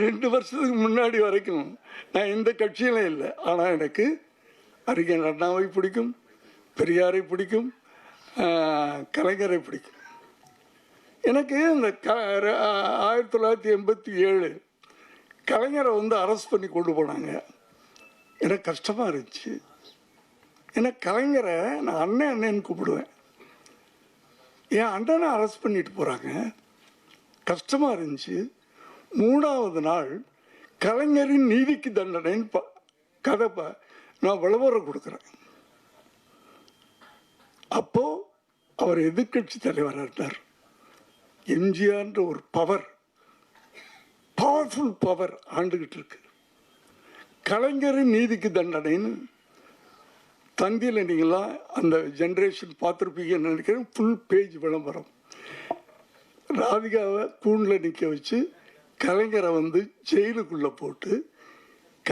2 வருஷத்துக்கு முன்னாடி வரைக்கும் நான் எந்த கட்சியிலும் இல்லை. ஆனால் எனக்கு அறிஞர் அண்ணாவை பிடிக்கும், பெரியாரை பிடிக்கும், கலைஞரை பிடிக்கும். எனக்கு இந்த 1987 கலைஞரை அரெஸ்ட் பண்ணி கொண்டு போனாங்க. எனக்கு கஷ்டமாக இருந்துச்சு. ஏன்னா கலைஞரை நான் அண்ணன்னு கூப்பிடுவேன். என் அண்ணனை அரெஸ்ட் பண்ணிட்டு போகிறாங்க, கஷ்டமாக இருந்துச்சு. 3வது நாள் கலைஞரின் நீதிக்கு தண்டனைன்னு கதை நான் விளம்பரம் கொடுக்குறேன். அப்போது அவர் எதிர்கட்சி தலைவராக இருந்தார். எம்ஜிஆர்ன்ற ஒரு பவர்ஃபுல் பவர் ஆண்டுகிட்டு இருக்கு. கலைஞரின் நீதிக்கு தண்டனைன்னு தந்தியில் நீங்களாம் அந்த ஜென்ரேஷன் பார்த்துருப்பீங்கன்னு நினைக்கிறேன். ஃபுல் பேஜ் விளம்பரம். ராதிகாவை கூண்டில் நிற்க வச்சு கலைஞரை ஜெயிலுக்குள்ளே போட்டு